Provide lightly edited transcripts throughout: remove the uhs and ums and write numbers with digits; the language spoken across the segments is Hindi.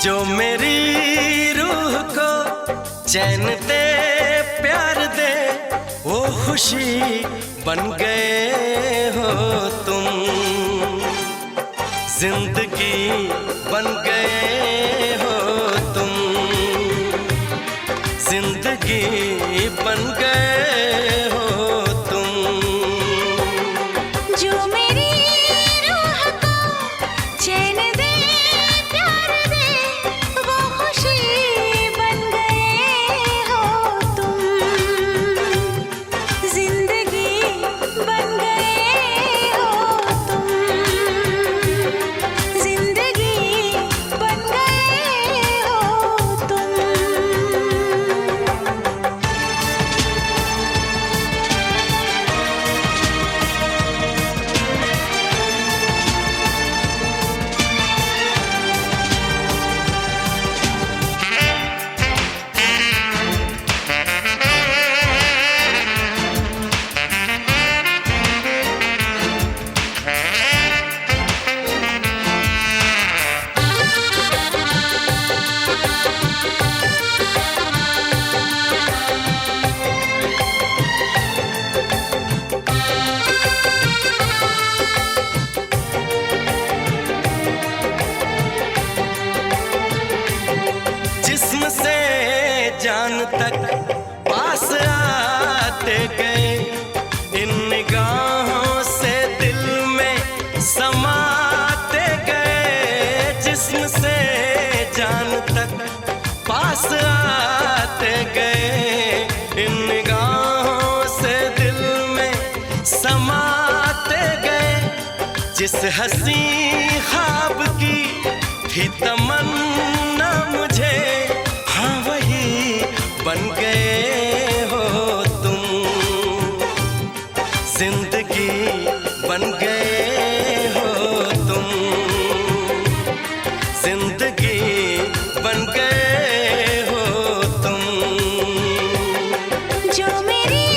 जो मेरी रूह को चैन दे, प्यार दे, वो खुशी बन गए हो तुम। जिंदगी बन गए हो तुम, जिंदगी बन गए हो तुम। जो मेरी रूह को चैन दे, प्यार दे, वो खुशी बन गए हो तुम। जिंदगी बन गए हो तुम, जिंदगी बन गए हो तुम। जिस्म से जान तक पास आते गए, इन निगाहों से दिल में समाते गए। जिस्म से जान तक पास आते गए, इन निगाहों से दिल में समाते गए। जिस हंसी ख्वाब की थी तमन्ना मुझे, हाँ वही बन गए हो तुम। जिंदगी बन गए हो तुम, जिंदगी बन गए हो तुम। जो मेरी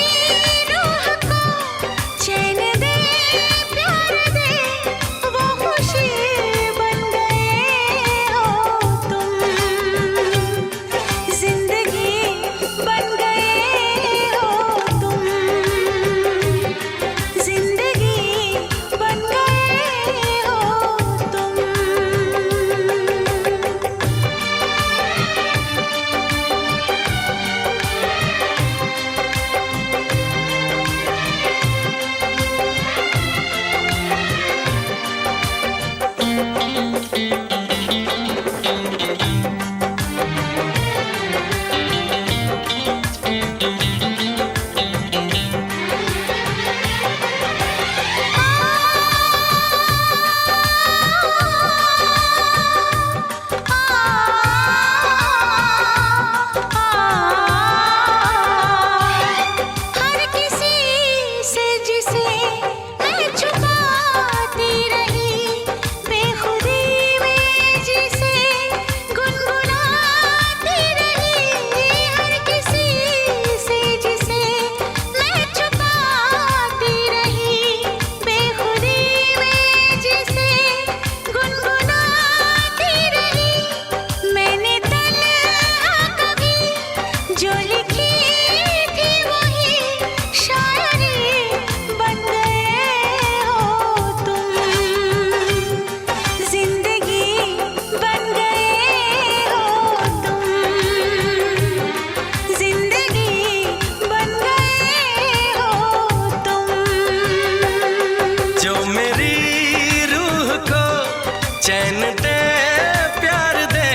रूह को चैन दे, प्यार दे, वो खुशी बन गए हो तुम। जिंदगी बन गए हो तुम, जिंदगी बन गए हो तुम। हर किसी से जिसे मैं छुपाती रही, बेखुदी में जिसे गुनगुनाती रही। हर किसी से जिसे मैं छुपाती रही, बेखुदी में जिसे गुनगुनाती रही। मैंने तन्हा कभी जो लिखी थी, वही शायरी बन गए हो तुम। जिंदगी बन गए हो तुम, जिंदगी बन गए हो तुम। जो मेरी रूह को चैन दे, प्यार दे,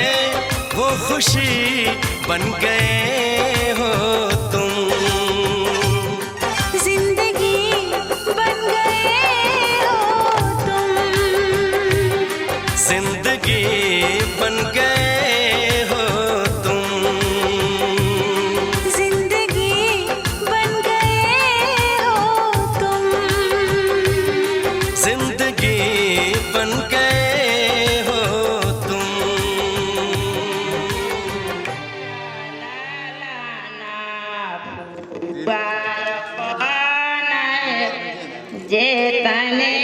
वो खुशी बन गए हो तुम। जिंदगी बन गए हो तुम, जिंदगी बन गए हो तुम। जिंदगी बन गए हो तुम। जिंदगी बन गए हो तुम। जे तने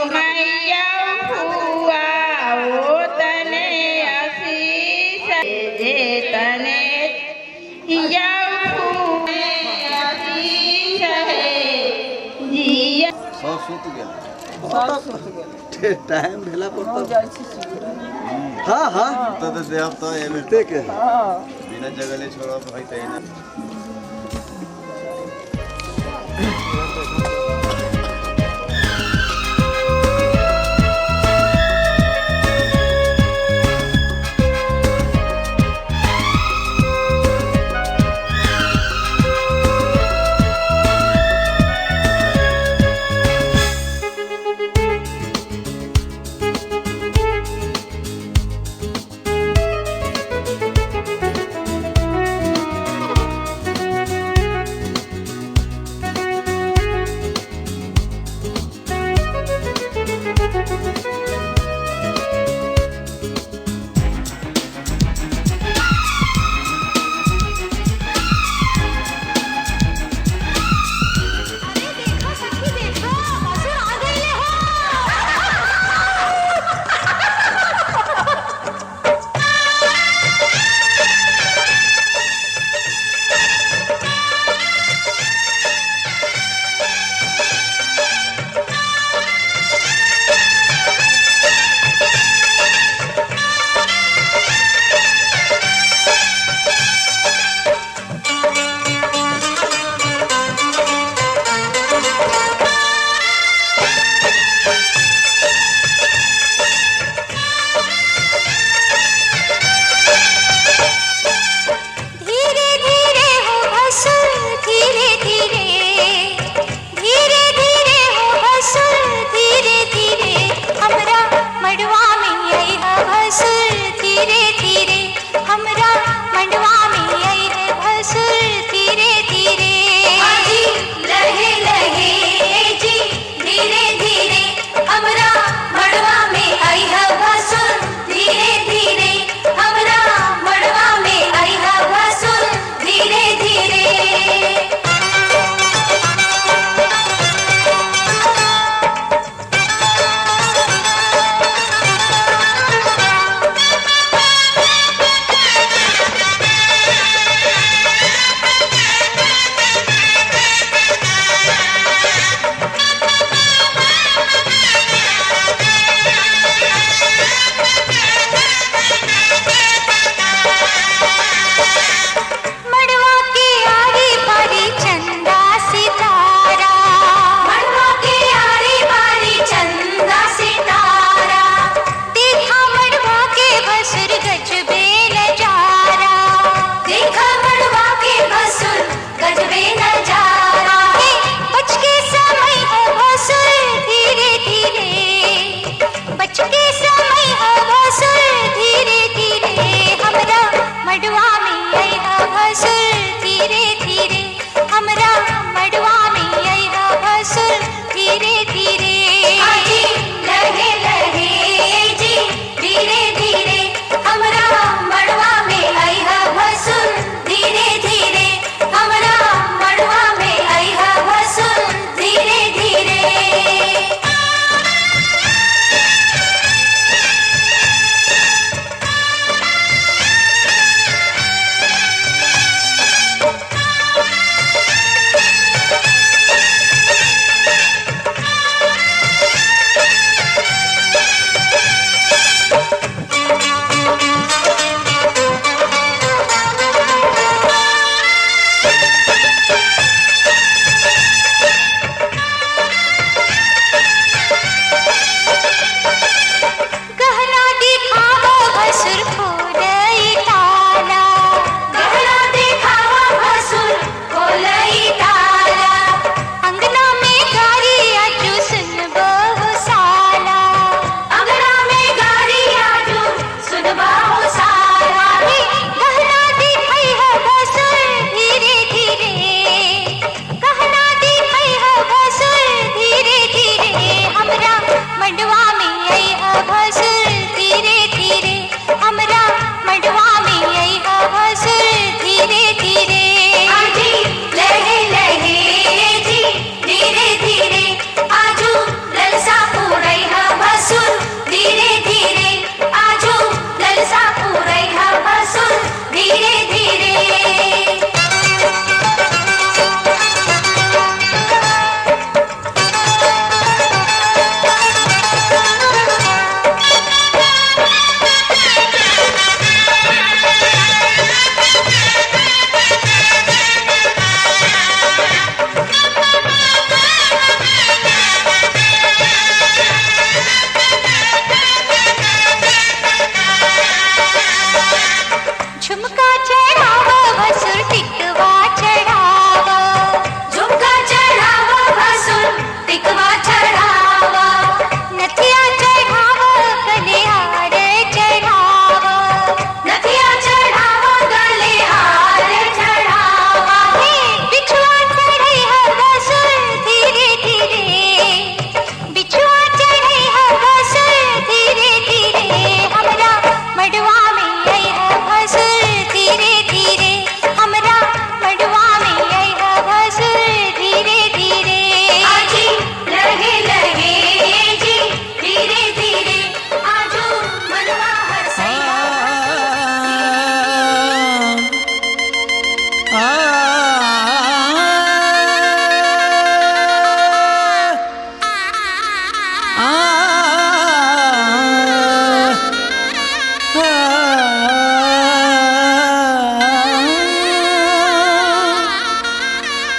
मैया हुआ वो तने असी सब सुत गेल टाइम भेला पर तो जाइ छी सुत हाँ हाँ तो देव तो एमे ठीक है बिना जगले छोड़ब भाई तै ना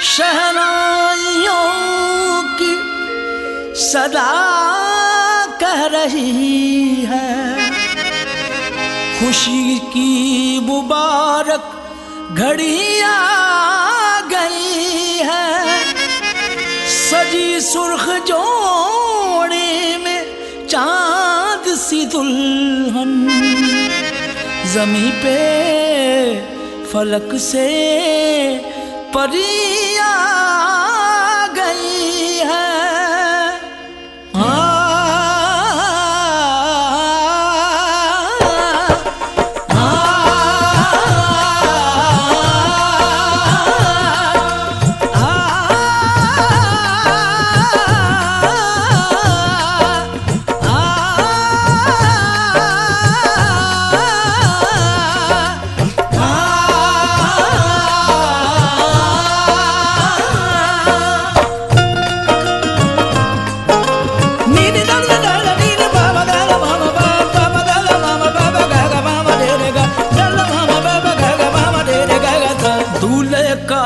शहनाइयों की सदा कह रही है, खुशी की मुबारक घड़ी आ गई है। सजी सुर्ख जोड़े में चांद सी दुल्हन, जमी पे फलक से परी आ गई है।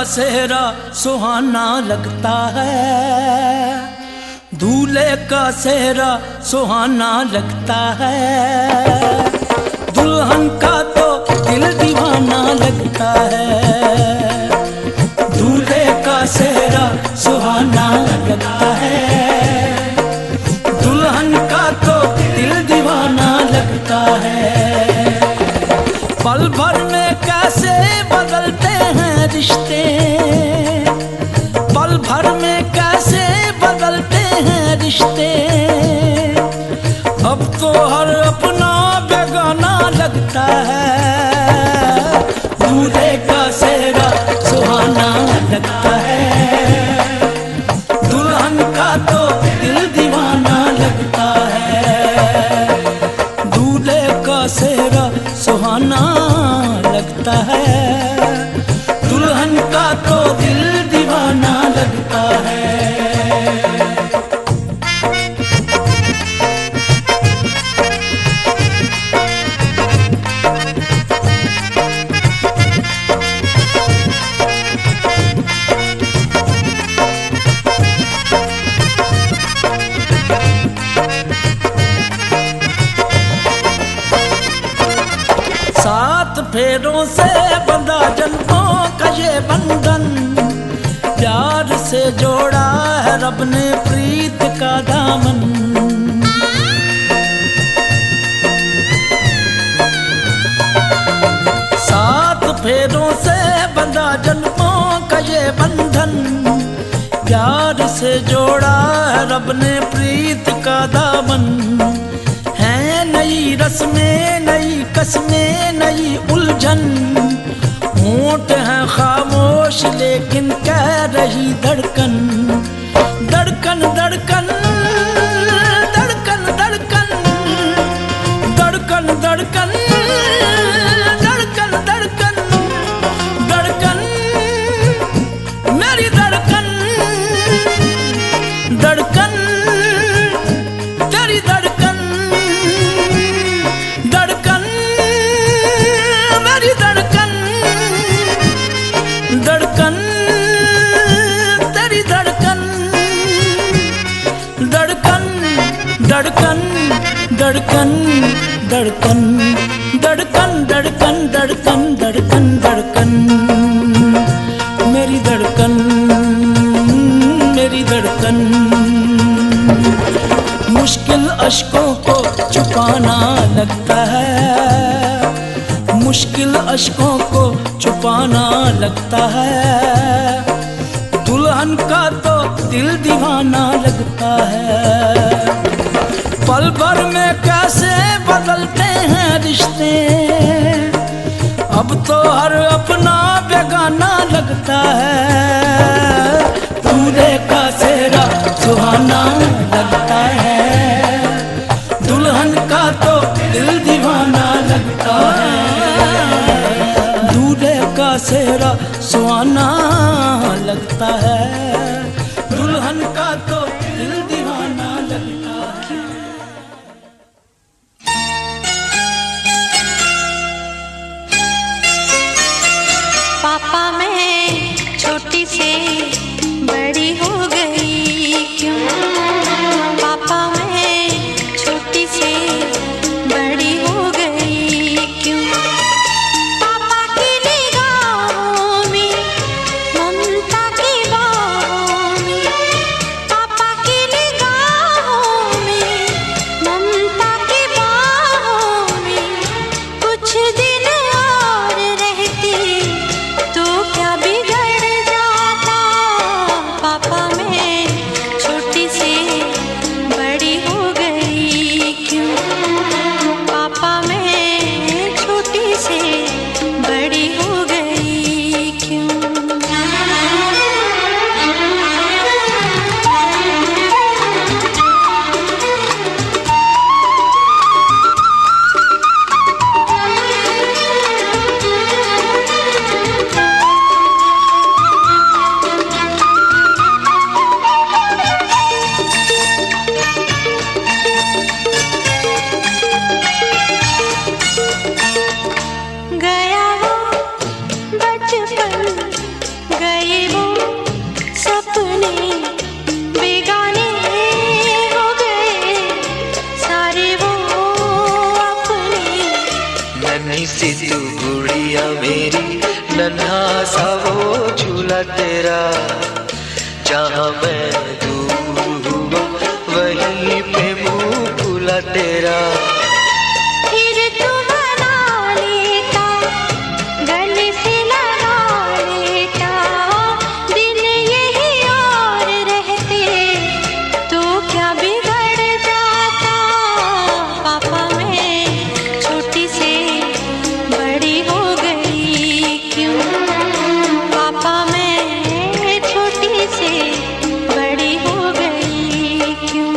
सेहरा सुहाना लगता है, दूल्हे का सेहरा सुहाना लगता है। दुल्हन का तो दिल दीवाना लगता है, दूल्हे का सेहरा सुहाना लगता है। दुल्हन का तो दिल दीवाना लगता है। पल भर में कैसे बदलते हैं रिश्ते, पल भर में कैसे बदलते हैं रिश्ते। अब तो हर अपना बेगाना लगता है, दूल्हे का सेहरा सुहाना लगता है। दुल्हन का तो दिल दीवाना लगता है, दूल्हे का सेहरा सुहाना लगता है। दुल्हन का तो दिल दीवाना लगता है। सात फेरों से बंधा जन्मों का ये बंधन, प्यार से जोड़ा है रब ने प्रीत का दामन। सात फेरों से बंधा जन्मों का ये बंधन, प्यार से जोड़ा है रब ने प्रीत का दामन। है नई रस्में, नई कसमें, नई उलझन। होंठ है खामोश लेकिन कह रही धड़कन, धड़कन धड़कन धड़कन धड़कन धड़कन धड़कन धड़कन धड़कन धड़कन मेरी धड़कन, धड़कन तेरी धड़कन, धड़कन मेरी धड़कन, धड़कन तेरी धड़कन, धड़कन धड़कन धड़कन धड़कन धड़कन धड़कन धड़कन धड़कन धड़कन मेरी धड़कन, मेरी धड़कन। मुश्किल अश्कों को छुपाना लगता है, मुश्किल अश्कों को छुपाना लगता है। दुल्हन का तो दिल दीवाना लगता है। पल भर में कैसे बदलते हैं रिश्ते, अब तो हर अपना बेगाना लगता है। दूल्हे का सेहरा सुहाना लगता है, दुल्हन का तो दिल दीवाना लगता है। दूल्हे का सेहरा सुहाना लगता है, दुल्हन का तो दिल दीवाना लगता है। पापा मैं छोटी से बड़ी हो गई क्यों? पापा मैं छोटी से बड़ी हो गई क्यों? पापा की निगाहों में ममता की बाहों में, पापा की निगाहों में ममता की बाहों में, कुछ दिन और रहती तो क्या बिगड़ जाता? पापा मैं छोटी से बड़ी हो गई क्यों? पापा मैं छोटी से बड़ी हो गई क्यों? गया वो बचपन, गए वो सपने, बेगाने हो गए सारे वो अपने। नन्ही सी तू गुड़िया मेरी, नन्हा सा वो झूला तेरा, जहाँ मैं दूर हुआ वहीं पे मुँह फूला तेरा। फिर तू बना लेता, गले से लगा लेता, दिन यही और रहते तो क्या बिगड़ जाता? पापा मैं छोटी से बड़ी हो गई क्यों? पापा मैं छोटी से बड़ी हो गई क्यों?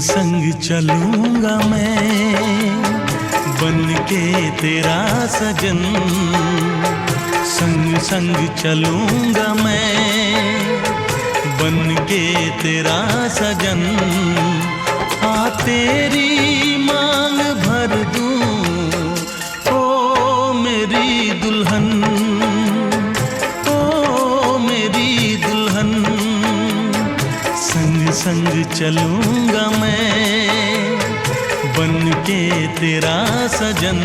संग चलूंगा मैं बन के तेरा सजन, संग संग चलूंगा मैं बन के तेरा सजन। आ तेरी मांग भर दूं ओ मेरी दुल्हन, ओ मेरी दुल्हन। संग संग चलूंगा मैं बन के तेरा सजन।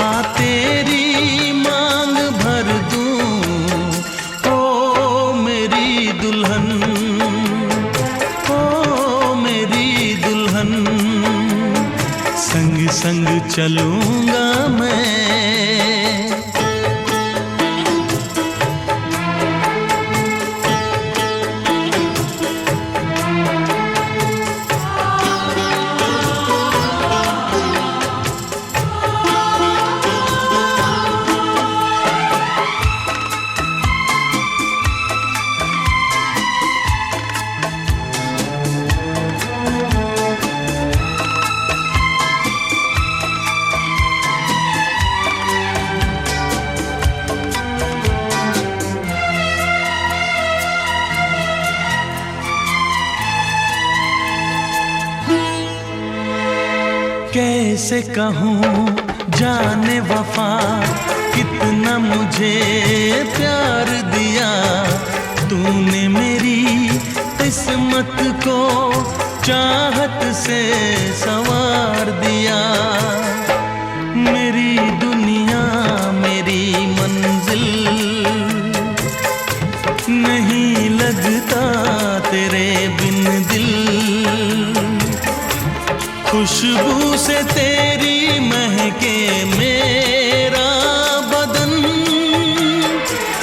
आ तेरी मांग भर दूं ओ मेरी दुल्हन, ओ मेरी दुल्हन। संग संग चलूंगा मैं। कैसे कहूँ जाने वफा कितना मुझे प्यार दिया तूने, मेरी किस्मत को चाहत से संवार दिया। मेरी दुनिया मेरी मंजिल नहीं लगता तेरे बिन दिल। खुशबू से तेरी महके मेरा बदन,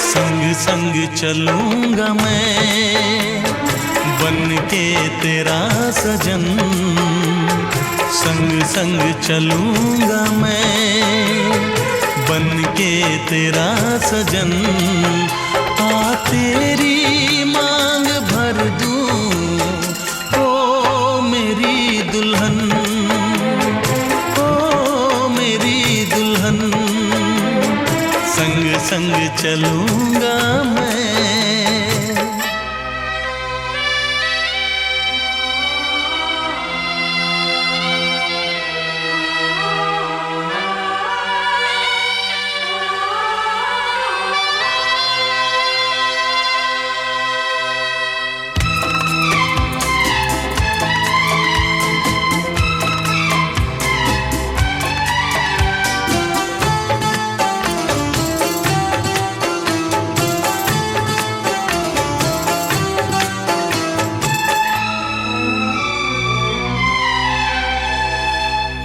संग संग चलूंगा मैं बन के तेरा सजन। संग संग चलूंगा मैं बन के तेरा सजन। आ तेरी मांग भर दूं ओ मेरी दुल्हन, ओ मेरी दुल्हन। संग संग चलूंगा मैं।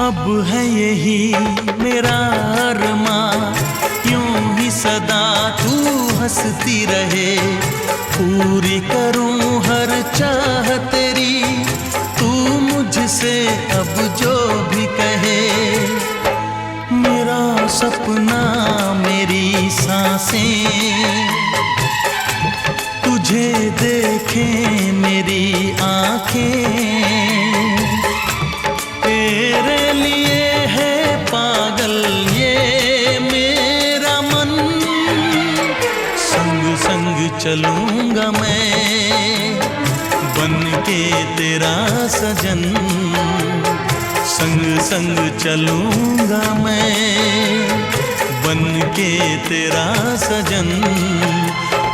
अब है यही मेरा अरमां, यूं ही सदा तू हंसती रहे। पूरी करूं हर चाह तेरी, तू मुझसे अब जो भी कहे। मेरा सपना मेरी सांसें तुझे देखें मेरी आंखें। तेरे लिए है पागल ये मेरा मन, संग संग चलूंगा मैं बन के तेरा सजन। संग संग चलूंगा मैं बन के तेरा सजन।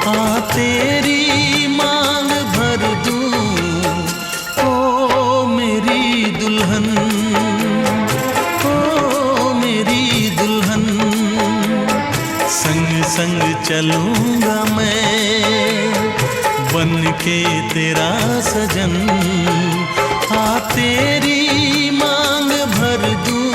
आ तेरी मांग भर दूं ओ मेरी दुल्हन, ओ मेरी दुल्हन। संग संग चलूंगा मैं बन के तेरा सजन। आ तेरी मांग भर दूं